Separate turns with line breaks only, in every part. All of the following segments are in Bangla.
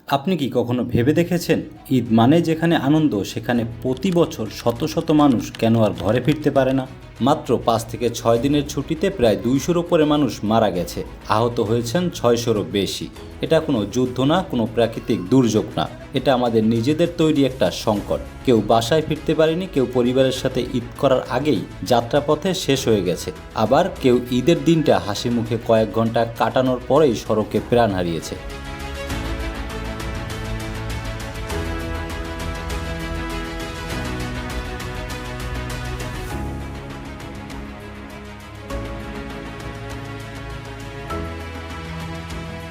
আপনি কি কখনো ভেবে দেখেছেন ঈদ মানে যেখানে আনন্দ সেখানে প্রতি বছর শত শত মানুষ কেন আর ঘরে ফিরতে পারে না? মাত্র 5 থেকে 6 দিনের ছুটিতে প্রায় 200-র উপরে মানুষ মারা গেছে, আহত হয়েছেন 600-রও বেশি। এটা কোনো যুদ্ধ না, কোনো প্রাকৃতিক দুর্যোগ না, এটা আমাদের নিজেদের তৈরি একটা সংকট। কেউ বাসায় ফিরতে পারেনি, কেউ পরিবারের সাথে ঈদ করার আগেই যাত্রাপথে শেষ হয়ে গেছে, আবার কেউ ঈদের দিনটা হাসি মুখে কয়েক ঘন্টা কাটানোর পরেই সড়কে প্রাণ হারিয়েছে।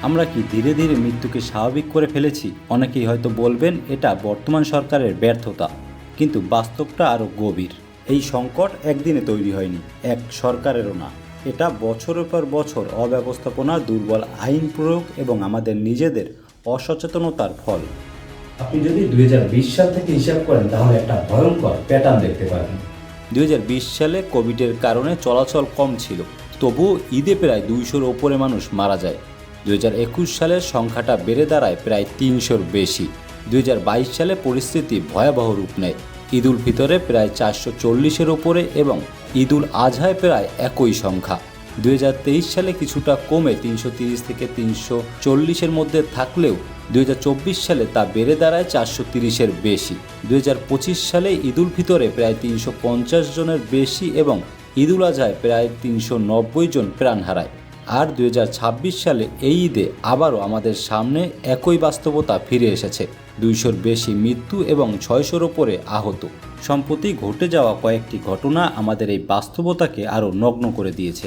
আমরা কি ধীরে ধীরে মৃত্যুকে স্বাভাবিক করে ফেলেছি? অনেকেই হয়তো বলবেন এটা বর্তমান সরকারের ব্যর্থতা, কিন্তু বাস্তবটা আরও গভীর। এই সংকট একদিনে তৈরি হয়নি, এক সরকারেরও না। এটা বছরের পর বছর অব্যবস্থাপনা, দুর্বল আইন প্রয়োগ এবং আমাদের নিজেদের অসচেতনতার ফল।
আপনি যদি 2020 সাল থেকে হিসাব করেন তাহলে একটা ভয়ঙ্কর প্যাটার্ন দেখতে পাবেন।
2020 সালে কোভিডের কারণে চলাচল কম ছিল, তবুও ঈদে প্রায় 200-র ওপরে মানুষ মারা যায়। 2021 সালের সংখ্যাটা বেড়ে দাঁড়ায় প্রায় 300-র বেশি। 2022 সালে পরিস্থিতি ভয়াবহ রূপ নেয়। ঈদ উল ফিতরে প্রায় 440-এর ওপরে এবং ঈদ উল আজহায় প্রায় একই সংখ্যা। 2023 সালে কিছুটা কমে 330 থেকে 340-এর মধ্যে থাকলেও 2024 সালে তা বেড়ে দাঁড়ায় 430-এর বেশি। 2025 সালে ঈদ উল ফিতরে প্রায় 350 জনের বেশি এবং ঈদ উল আজহায় প্রায় 390 জন প্রাণ হারায়। আর 2026 সালে এই ঈদে আবারও আমাদের সামনে একই বাস্তবতা ফিরে এসেছে, 200-র বেশি মৃত্যু এবং 600-র ওপরে আহত। সম্প্রতি ঘটে যাওয়া কয়েকটি ঘটনা আমাদের এই বাস্তবতাকে আরও নগ্ন করে দিয়েছে।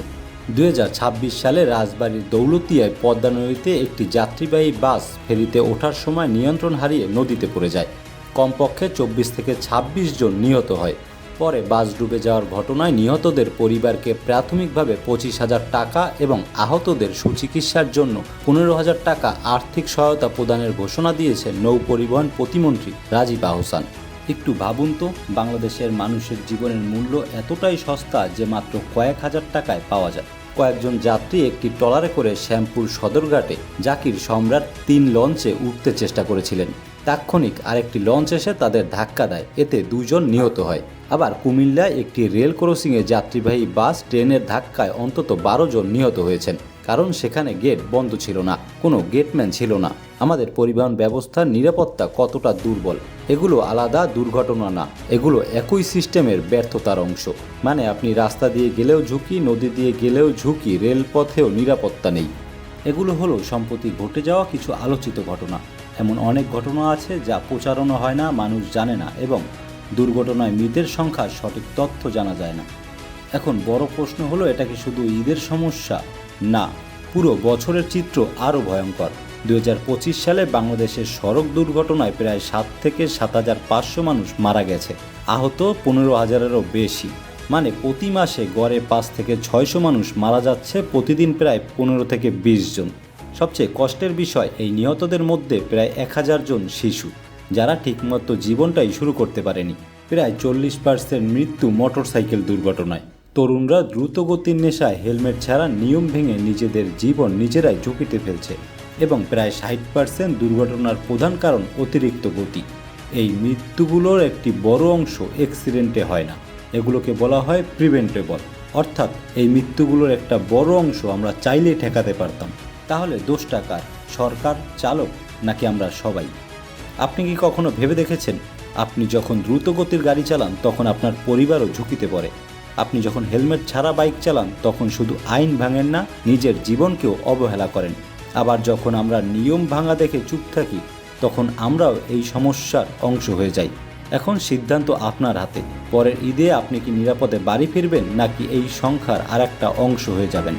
2026 সালে রাজবাড়ীর দৌলতদিয়ায় পদ্মা নদীতে একটি যাত্রীবাহী বাস ফেরিতে ওঠার সময় নিয়ন্ত্রণ হারিয়ে নদীতে পড়ে যায়। কমপক্ষে 24 থেকে 26 জন নিহত হয়। পরে বাস ডুবে যাওয়ার ঘটনায় নিহতদের পরিবারকে প্রাথমিকভাবে 25,000 টাকা এবং আহতদের সুচিকিৎসার জন্য 15,000 টাকা আর্থিক সহায়তা প্রদানের ঘোষণা দিয়েছে নৌ পরিবহন প্রতিমন্ত্রী রাজীব আহসান। একটু ভাবুন তো, বাংলাদেশের মানুষের জীবনের মূল্য এতটাই সস্তা যে মাত্র কয়েক হাজার টাকায় পাওয়া যায়। কয়েকজন যাত্রী একটি ট্রলারে করে শ্যামপুর সদরঘাটে জাকির সম্রাট 3 লঞ্চে উঠতে চেষ্টা করেছিলেন। তাৎক্ষণিক আরেকটি লঞ্চ এসে তাদের ধাক্কা দেয়, এতে 2 জন নিহত হয়। আবার কুমিল্লায় একটি রেল ক্রসিংয়ে যাত্রীবাহী বাস ট্রেনের ধাক্কায় অন্তত 12 জন নিহত হয়েছেন, কারণ সেখানে গেট বন্ধ ছিল না, কোনো গেটম্যান ছিল না। আমাদের পরিবহন ব্যবস্থার নিরাপত্তা কতটা দুর্বল! এগুলো আলাদা দুর্ঘটনা না, এগুলো একই সিস্টেমের ব্যর্থতার অংশ। মানে আপনি রাস্তা দিয়ে গেলেও ঝুঁকি, নদী দিয়ে গেলেও ঝুঁকি, রেলপথেও নিরাপত্তা নেই। এগুলো হলো সম্প্রতি ঘটে যাওয়া কিছু আলোচিত ঘটনা। এমন অনেক ঘটনা আছে যা প্রচারণা হয় না, মানুষ জানে না, এবং দুর্ঘটনায় মৃতের সংখ্যার সঠিক তথ্য জানা যায় না। এখন বড় প্রশ্ন হলো, এটা কি শুধু ঈদের সমস্যা? না, পুরো বছরের চিত্র আরও ভয়ঙ্কর। 2025 সালে বাংলাদেশের সড়ক দুর্ঘটনায় প্রায় 7 থেকে 7,500 মানুষ মারা গেছে, আহত 15,000-এরও বেশি। মানে প্রতি মাসে গড়ে 5 থেকে 600 মানুষ মারা যাচ্ছে, প্রতিদিন প্রায় 15 থেকে 20 জন। সবচেয়ে কষ্টের বিষয়, এই নিহতদের মধ্যে প্রায় 1000 জন শিশু, যারা ঠিকমতো জীবনটাই শুরু করতে পারেনি। প্রায় 40% মৃত্যু মোটরসাইকেল দুর্ঘটনায়। তরুণরা দ্রুতগতির নেশায় হেলমেট ছাড়া নিয়ম ভেঙে নিজেদের জীবন নিজেরাই ঝুঁকিতে ফেলছে। এবং প্রায় 60% দুর্ঘটনার প্রধান কারণ অতিরিক্ত গতি। এই মৃত্যুগুলোর একটি বড় অংশ অ্যাক্সিডেন্টে হয় না, এগুলোকে বলা হয় প্রিভেন্টেবল। অর্থাৎ এই মৃত্যুগুলোর একটা বড় অংশ আমরা চাইলেই ঠেকাতে পারতাম। তাহলে দোষটা কার? সরকার, চালক, নাকি আমরা সবাই? আপনি কি কখনো ভেবে দেখেছেন, আপনি যখন দ্রুতগতির গাড়ি চালান তখন আপনার পরিবারও ঝুঁকিতে পড়ে। আপনি যখন হেলমেট ছাড়া বাইক চালান তখন শুধু আইন ভাঙেন না, নিজের জীবনকেও অবহেলা করেন। আবার যখন আমরা নিয়ম ভাঙা দেখে চুপ থাকি তখন আমরাও এই সমস্যার অংশ হয়ে যাই। এখন সিদ্ধান্ত আপনার হাতে। পরের ঈদে আপনি কি নিরাপদে বাড়ি ফিরবেন, নাকি এই সংখ্যার আরেকটা অংশ হয়ে যাবেন?